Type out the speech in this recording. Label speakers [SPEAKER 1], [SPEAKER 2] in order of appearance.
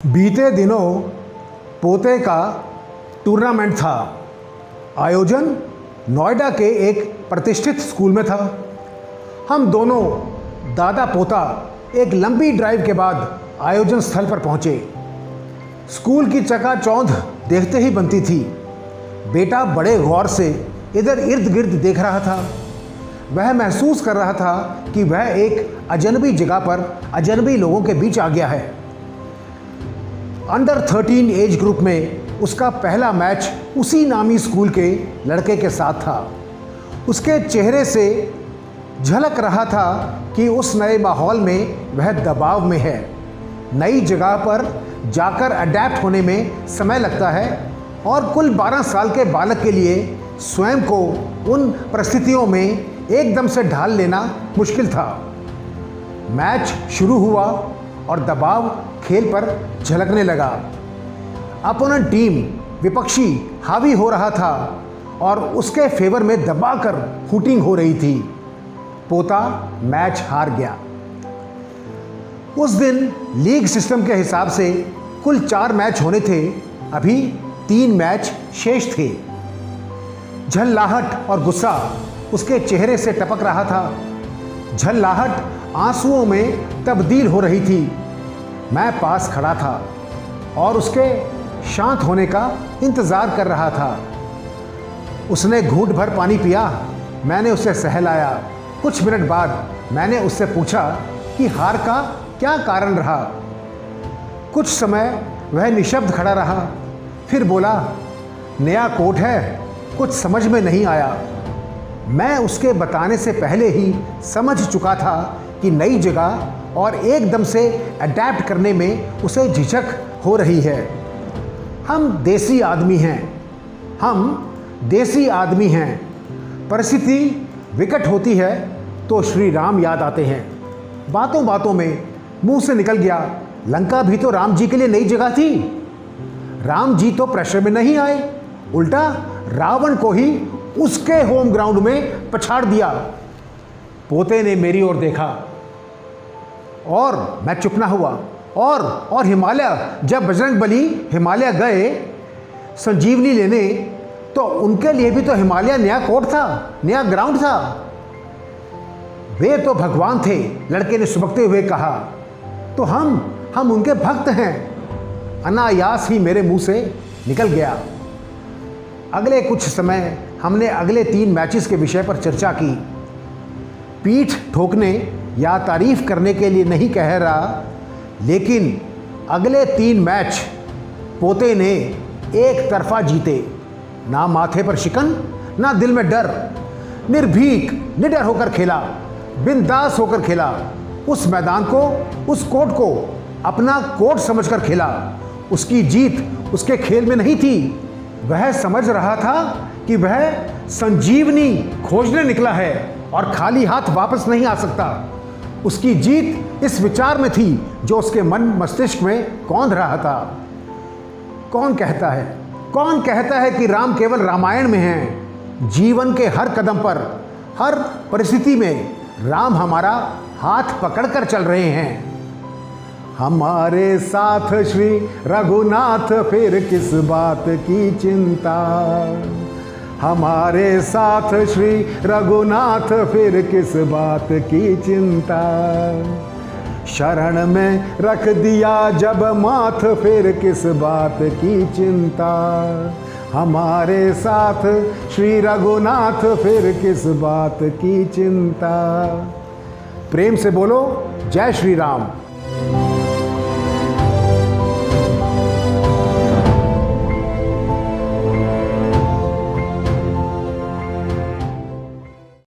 [SPEAKER 1] बीते दिनों पोते का टूर्नामेंट था। आयोजन नोएडा के एक प्रतिष्ठित स्कूल में था। हम दोनों दादा पोता एक लंबी ड्राइव के बाद आयोजन स्थल पर पहुंचे। स्कूल की चकाचौंध देखते ही बनती थी। बेटा बड़े गौर से इधर इर्द गिर्द देख रहा था। वह महसूस कर रहा था कि वह एक अजनबी जगह पर अजनबी लोगों के बीच आ गया है। अंडर 13 एज ग्रुप में उसका पहला मैच उसी नामी स्कूल के लड़के के साथ था। उसके चेहरे से झलक रहा था कि उस नए माहौल में वह दबाव में है। नई जगह पर जाकर अडैप्ट होने में समय लगता है और कुल 12 साल के बालक के लिए स्वयं को उन परिस्थितियों में एकदम से ढाल लेना मुश्किल था। मैच शुरू हुआ और दबाव खेल पर झलकने लगा। अपोनेंट टीम विपक्षी हावी हो रहा था और उसके फेवर में दबाकर हुटिंग हो रही थी। पोता मैच हार गया। उस दिन लीग सिस्टम के हिसाब से कुल 4 मैच होने थे। अभी 3 मैच शेष थे। झल्लाहट और गुस्सा उसके चेहरे से टपक रहा था। झल्लाहट आंसुओं में तब्दील हो रही थी। मैं पास खड़ा था और उसके शांत होने का इंतज़ार कर रहा था। उसने घूंट भर पानी पिया। मैंने उसे सहलाया। कुछ मिनट बाद मैंने उससे पूछा कि हार का क्या कारण रहा। कुछ समय वह निशब्द खड़ा रहा, फिर बोला, नया कोट है, कुछ समझ में नहीं आया। मैं उसके बताने से पहले ही समझ चुका था कि नई जगह और एकदम से अडैप्ट करने में उसे झिझक हो रही है। हम देसी आदमी हैं। परिस्थिति विकट होती है तो श्री राम याद आते हैं। बातों बातों में मुंह से निकल गया, लंका भी तो राम जी के लिए नई जगह थी। राम जी तो प्रेशर में नहीं आए, उल्टा रावण को ही उसके होम ग्राउंड में पछाड़ दिया। पोते ने मेरी ओर देखा और मैं चुप ना हुआ। और हिमालय, जब बजरंगबली हिमालय गए संजीवनी लेने, तो उनके लिए भी तो हिमालय नया कोट था, नया ग्राउंड था। वे तो भगवान थे, लड़के ने सुबकते हुए कहा। तो हम उनके भक्त हैं। अनायास ही मेरे मुंह से निकल गया। अगले कुछ समय हमने अगले 3 मैचेस के विषय पर चर्चा की। पीठ ठोकने या तारीफ करने के लिए नहीं कह रहा, लेकिन अगले 3 मैच पोते ने एक तरफा जीते। ना माथे पर शिकन, ना दिल में डर। निर्भीक निडर होकर खेला, बिंदास होकर खेला। उस मैदान को, उस कोर्ट को अपना कोर्ट समझकर खेला। उसकी जीत उसके खेल में नहीं थी। वह समझ रहा था कि वह संजीवनी खोजने निकला है और खाली हाथ वापस नहीं आ सकता। उसकी जीत इस विचार में थी जो उसके मन मस्तिष्क में कौंध रहा था। कौन कहता है कि राम केवल रामायण में हैं। जीवन के हर कदम पर, हर परिस्थिति में राम हमारा हाथ पकड़कर चल रहे हैं। हमारे साथ श्री रघुनाथ, फिर किस बात की चिंता। हमारे साथ श्री रघुनाथ, फिर किस बात की चिंता। शरण में रख दिया जब माथ, फिर किस बात की चिंता। हमारे साथ श्री रघुनाथ, फिर किस बात की चिंता। प्रेम से बोलो, जय श्री राम।